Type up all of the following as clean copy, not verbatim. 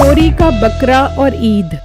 चोरी का बकरा और ईद।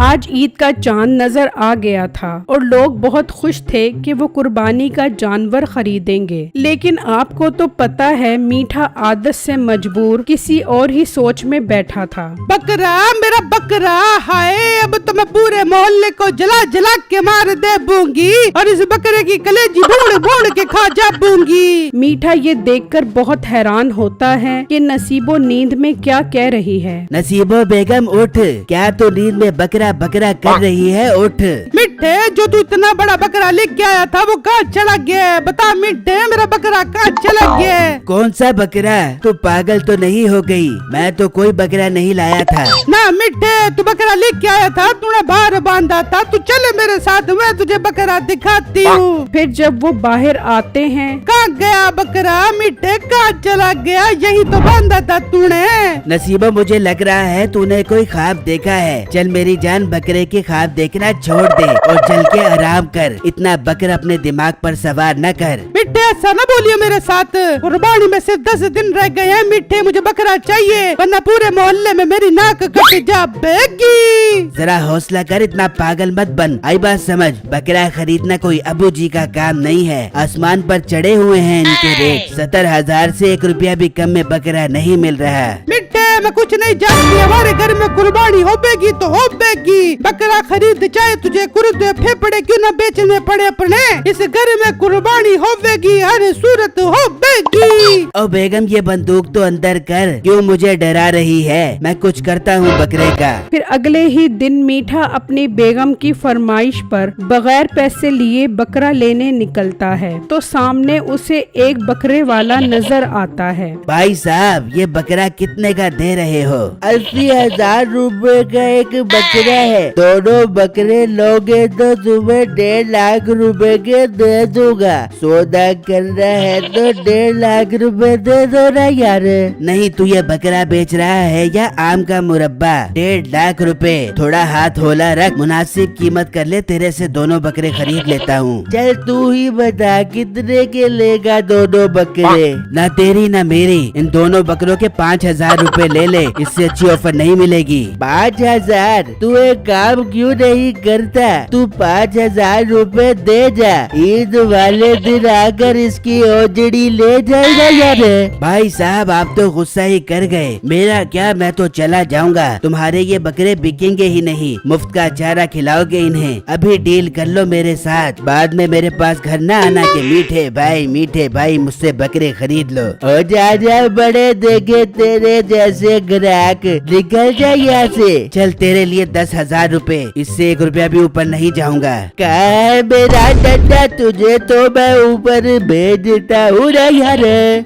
आज ईद का चांद नजर आ गया था और लोग बहुत खुश थे कि वो कुर्बानी का जानवर खरीदेंगे। लेकिन आपको तो पता है मीठा आदत से मजबूर किसी और ही सोच में बैठा था। बकरा मेरा बकरा, हाय अब तो मैं पूरे मोहल्ले को जला जला के मार दे दूंगी और इस बकरे की कलेजी भून भून के खा जाऊंगी। मीठा ये देखकर बहुत हैरान होता है कि नसीबो नींद में क्या कह रही है। नसीबो बेगम उठ, क्या तो नींद में बकरा बकरा कर रही है, उठ। मिठे जो तू इतना बड़ा बकरा लेके आया था वो कहाँ चला गया? बता मिठे, मेरा बकरा कहाँ चला गया? कौन सा बकरा? तू पागल तो नहीं हो गई? मैं तो कोई बकरा नहीं लाया था। ना मिठे, तू बकरा लेके आया था, तूने बाहर बांधा था। तू चले मेरे साथ, मैं तुझे बकरा दिखाती हूँ। फिर जब वो बाहर आते हैं, कहाँ गया बकरा? मिठे कहाँ चला गया? यही तो बांधा था तूने। नसीबो मुझे लग रहा है तूने कोई ख्वाब देखा है। चल मेरी जान, बकरे के ख्वाब देखना छोड़ दे और चल के आराम कर। इतना बकरा अपने दिमाग पर सवार न कर। मिठे ऐसा न बोलिए मेरे साथ, कुर्बानी में सिर्फ 10 दिन रह गए हैं। मिठे मुझे बकरा चाहिए वरना पूरे मोहल्ले में मेरी नाक कट जाएगी। जरा हौसला कर, इतना पागल मत बन। आई बात समझ, बकरा खरीदना कोई अबू जी का काम नहीं है। आसमान पर चढ़े हुए हैं इनके रेट। 70,000 से 1 रुपया भी कम में बकरा नहीं मिल रहा। मिठे मैं कुछ नहीं जानती, हमारे घर में कुर्बानी होगी तो होगी। बकरा खरीद चाहे तुझे कुर्दे फेफड़े क्यों न बेचने पड़े अपने, इस घर में कुर्बानी होगी, हर सूरत होगी। ओ बेगम ये बंदूक तो अंदर कर, क्यों मुझे डरा रही है? मैं कुछ करता हूँ बकरे का। फिर अगले ही दिन मीठा अपनी बेगम की फरमाइश पर बगैर पैसे लिए बकरा लेने निकलता है तो सामने उसे एक बकरे वाला नजर आता है। भाई साहब ये बकरा कितने का दे रहे हो? 80,000 रुपए का एक बकरा है। दोनों बकरे लोगे तो तुम्हें 1.5 लाख रुपए के दे दूंगा। सौदा करना है तो 1.5 लाख रुपए दे दो ना यार। नहीं तू ये बकरा बेच रहा है या आम का मुरब्बा? 1.5 लाख रुपए, थोड़ा हाथ होला रख, मुनासिब कीमत कर ले, तेरे से दोनों बकरे खरीद लेता हूँ। चल तू ही बता कितने के लेगा दोनों बकरे? ना तेरी ना मेरी, इन दोनों बकरों के 5,000 रुपए ले ले, इससे अच्छी ऑफर नहीं मिलेगी। 5,000? तू एक काम क्यों नहीं करता, तू 5,000 रुपए दे जा, ईद वाले दिन आकर इसकी ओजड़ी ले जाएगा यार। भाई साहब आप तो गुस्सा ही कर गए, मेरा क्या, मैं तो चला जाऊंगा। तुम्हारे ये बकरे बिकेंगे ही नहीं, मुफ्त का चारा खिलाओगे इन्हें। अभी डील कर लो मेरे साथ, बाद में मेरे पास घर ना आना के मीठे भाई मुझसे बकरे खरीद लो। ओ जा बड़े देखे तेरे जैसे ग्राहक, निकल जा यहाँ से। चल तेरे लिए 10,000 रुपए, इससे 1 रुपया भी ऊपर नहीं जाऊंगा। क्या है मेरा डंडा, तुझे तो मैं ऊपर भेज देता हूँ ना यार।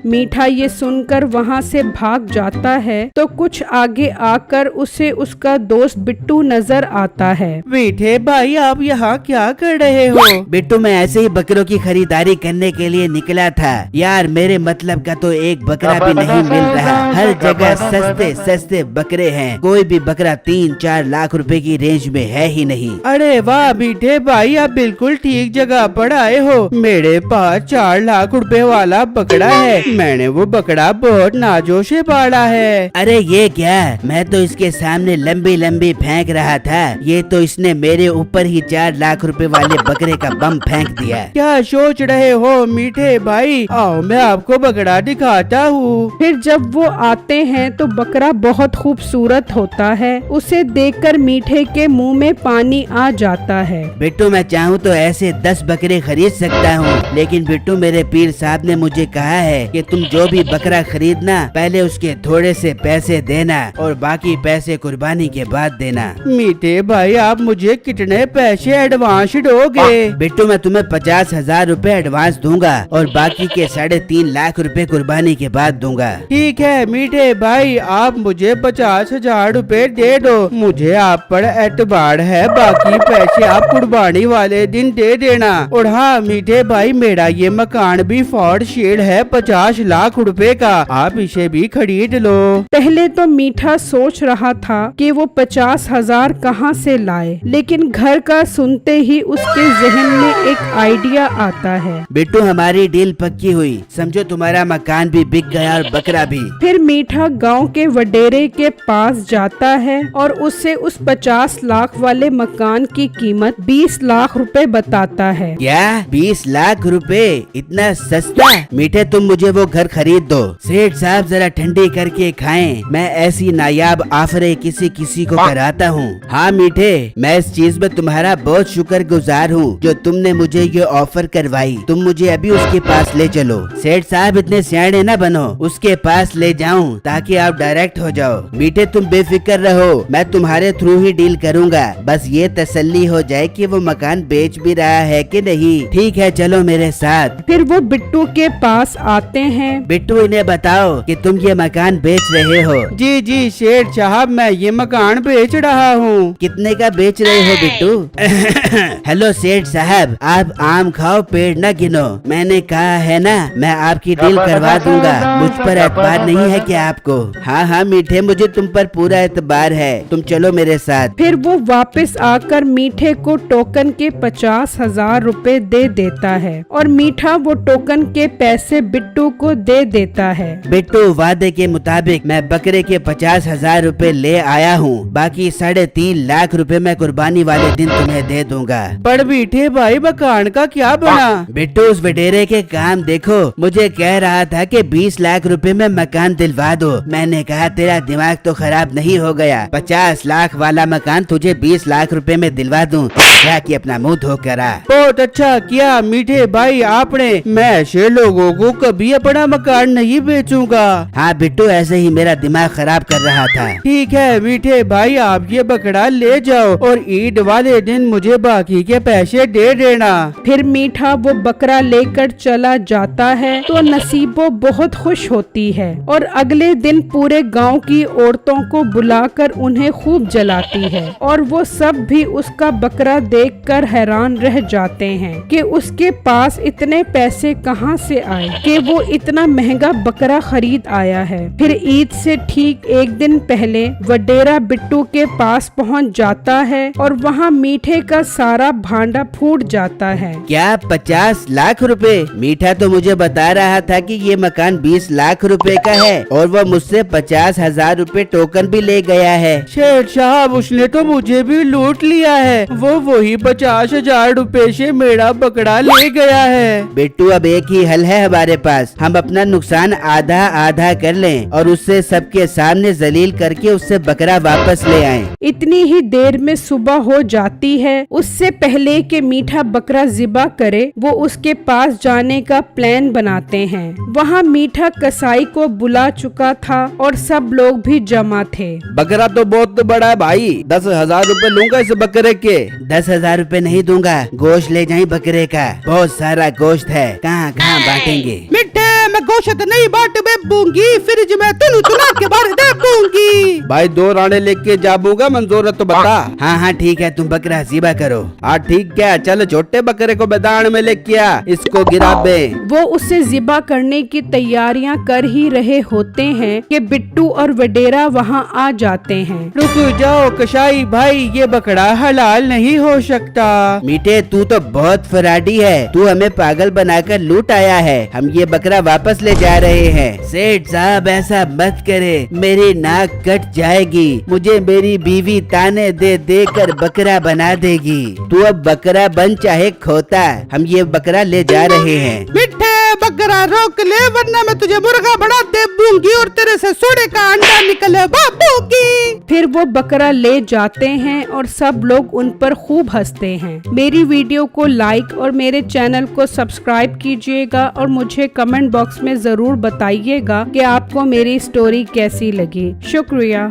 मीठा ये सुनकर वहाँ से भाग जाता है तो कुछ आगे आकर उसे उसका दोस्त बिट्टू नजर आता है। मीठे भाई आप यहाँ क्या कर रहे हो? बिट्टू मैं ऐसे ही बकरों की खरीदारी करने के लिए निकला था यार। मेरे मतलब का तो एक बकरा भी नहीं मिल रहा, हर जगह सस्ते सस्ते बकरे हैं। कोई भी बकरा 3-4 लाख रुपए की रेंज में है ही नहीं। अरे वाह मीठे भाई, आप बिल्कुल ठीक जगह पर आए हो। मेरे पास 4 लाख रुपए वाला बकरा है, मैंने वो बकरा बहुत नाजो से पाला है। अरे ये क्या, मैं तो इसके सामने लंबी लंबी फेंक रहा था, ये तो इसने मेरे ऊपर ही 4 लाख रुपए वाले बकरे का बम फेंक दिया। क्या सोच रहे हो मीठे भाई, आओ मैं आपको बकरा दिखाता हूँ। फिर जब वो आते हैं तो बकरा बहुत खूबसूरत होता है, उसे देखकर मीठे के मुंह में पानी आ जाता है। बिट्टू मैं चाहूँ तो ऐसे 10 बकरे खरीद सकता हूँ, लेकिन बिट्टू मेरे पीर साहब ने मुझे कहा है कि तुम जो भी बकरा खरीदना पहले उसके थोड़े से पैसे देना और बाकी पैसे कुर्बानी के बाद देना। मीठे भाई आप मुझे कितने पैसे एडवांस दोगे? बिट्टू मैं तुम्हें 50,000 रुपए एडवांस दूंगा और बाकी के 3.5 लाख रुपए कुर्बानी के बाद दूंगा। ठीक है मीठे भाई, आप मुझे 50,000 रुपए दे दो, मुझे आप आप पर एतबार है, बाकी पैसे आप कुर्बानी वाले दिन दे देना। और हाँ मीठे भाई, मेरा ये मकान भी फॉर सेल है 50 लाख रुपए का, आप इसे भी खरीद लो। पहले तो मीठा सोच रहा था कि वो 50,000 कहाँ से लाए, लेकिन घर का सुनते ही उसके जहन में एक आइडिया आता है। बिट्टू हमारी डील पक्की हुई, समझो तुम्हारा मकान भी बिक गया और बकरा भी। फिर मीठा गांव के वडेरे के पास जाता है और उससे उस 50 लाख वाले मकान की कीमत 20 लाख रुपए बताता है। क्या 20 लाख रुपए? इतना सस्ता? मीठे तुम मुझे वो घर खरीद दो। सेठ साहब जरा ठंडी करके खाएं, मैं ऐसी नायाब ऑफरें किसी को कराता हूँ। हाँ मीठे, मैं इस चीज में तुम्हारा बहुत शुक्रगुजार हूँ जो तुमने मुझे ये ऑफर करवाई। तुम मुझे अभी उसके पास ले चलो। सेठ साहब इतने सियाने न बनो, उसके पास ले जाऊं ताकि आप डायरेक्ट हो जाओ। मीठे तुम बेफिक्र रहो, मैं तुम्हारे थ्रू ही डील करूंगा, बस ये तसल्ली हो जाए कि वो मकान बेच भी रहा है कि नहीं। ठीक है चलो मेरे साथ। फिर वो बिट्टू के पास आते हैं। बिट्टू इन्हें बताओ कि तुम ये मकान बेच रहे हो। जी जी सेठ साहब, मैं ये मकान बेच रहा हूँ। कितने का बेच रहे हो बिट्टू? हेलो सेठ साहब, आप आम खाओ पेड़ न गिनो। मैंने कहा है ना, मैं आपकी डील करवा दूंगा। मुझ पर एतबार नहीं है क्या आपको? हाँ हाँ मीठे, मुझे तुम पर पूरा एतबार है, तुम चलो मेरे साथ। फिर वो वापस आकर मीठे को टोकन के 50,000 रुपए दे देता है और मीठा वो टोकन के पैसे बिट्टू को दे देता है। बिट्टू वादे के मुताबिक मैं बकरे के 50,000 रुपए ले आया हूँ, बाकी 3.5 लाख रुपए मैं कुर्बानी वाले दिन तुम्हें दे दूंगा। पर मीठे भाई मकान का क्या बना? बिट्टू उस वडेरे के काम देखो, मुझे कह रहा था कि 20 लाख रुपए में मकान दिलवा दो। मैंने कहा तेरा दिमाग तो खराब नहीं हो गया, 50 लाख वाला मकान तुझे 20 लाख रुपए में दिलवा दूं, क्या कि अपना मुंह धोकर आ। बहुत अच्छा किया मीठे भाई आपने, मैं ऐसे लोगों को कभी अपना मकान नहीं बेचूंगा। हाँ बिट्टू, ऐसे ही मेरा दिमाग खराब कर रहा था। ठीक है मीठे भाई, आप ये बकरा ले जाओ और ईद वाले दिन मुझे बाकी के पैसे दे देना। फिर मीठा वो बकरा लेकर चला जाता है तो नसीबो बहुत खुश होती है और अगले दिन पूरे गांव की औरतों को बुलाकर उन्हें खूब जलाती है और वो सब भी उसका बकरा देखकर हैरान रह जाते हैं कि उसके पास इतने पैसे कहां से आए कि वो इतना महंगा बकरा खरीद आया है। फिर ईद से ठीक एक दिन पहले वडेरा बिट्टू के पास पहुंच जाता है और वहां मीठे का सारा भांडा फूट जाता है। क्या 50 लाख रुपए? मीठा तो मुझे बता रहा था कि ये मकान 20 लाख रुपए का है और वो मुझसे 50,000 रुपए टोकन भी ले गया है। शेठ साहब, उसने तो मुझे भी लूट लिया है, वो वही 50,000 रुपए से मेरा बकरा ले गया है। बिट्टू अब एक ही हल है हमारे पास, हम अपना नुकसान आधा आधा कर लें और उससे सबके सामने जलील करके उससे बकरा वापस ले आएं। इतनी ही देर में सुबह हो जाती है। उससे पहले कि मीठा बकरा ज़िबा करे, वो उसके पास जाने का प्लान बनाते हैं। वहाँ मीठा कसाई को बुला चुका था और सब लोग भी जमा थे। बकरा तो बहुत बड़ा है भाई, 10,000 रुपए लूंगा इस बकरे के। 10,000 रुपए नहीं दूंगा, गोश्त ले जाए बकरे का, बहुत सारा गोश्त है, कहाँ कहाँ बांटेंगे। मिठे, मैं गोश्त नहीं बाट बेबूंगी, फ्रिज में तुला के भर दे दूंगी। भाई 2 राणे लेके जाबूंगा, मंजूर है तो बता। हाँ हाँ ठीक है, तुम बकरा ज़िबा करो। हाँ ठीक है, चल छोटे बकरे को मैदान में लेके आ, इसको गिरा बे। वो उसे ज़िबा करने की तैयारियां कर ही रहे होते हैं कि बिट्टू और वडेरा वहां आ जाते हैं। रुक जाओ कसाई भाई, ये बकरा हलाल नहीं हो सकता। मीठे तू तो बहुत फराडी है, तू हमें पागल बनाकर लूट आया है, हम ये बकरा वापस ले जा रहे हैं। सेठ साहब ऐसा मत करे, मेरी नाक कट जाएगी, मुझे मेरी बीवी ताने दे देकर बकरा बना देगी। तू अब बकरा बन चाहे खोता, हम ये बकरा ले जा रहे हैं। मिठे, बकरा रोक ले वरना मैं तुझे मुर्गा बना देबूंगी और तेरे से सोने का अंडा निकले बाबूगी। फिर वो बकरा ले जाते हैं और सब लोग उन पर खूब हंसते हैं। मेरी वीडियो को लाइक और मेरे चैनल को सब्सक्राइब कीजिएगा और मुझे कमेंट बॉक्स में जरूर बताइएगा कि आपको मेरी स्टोरी कैसी लगी। शुक्रिया।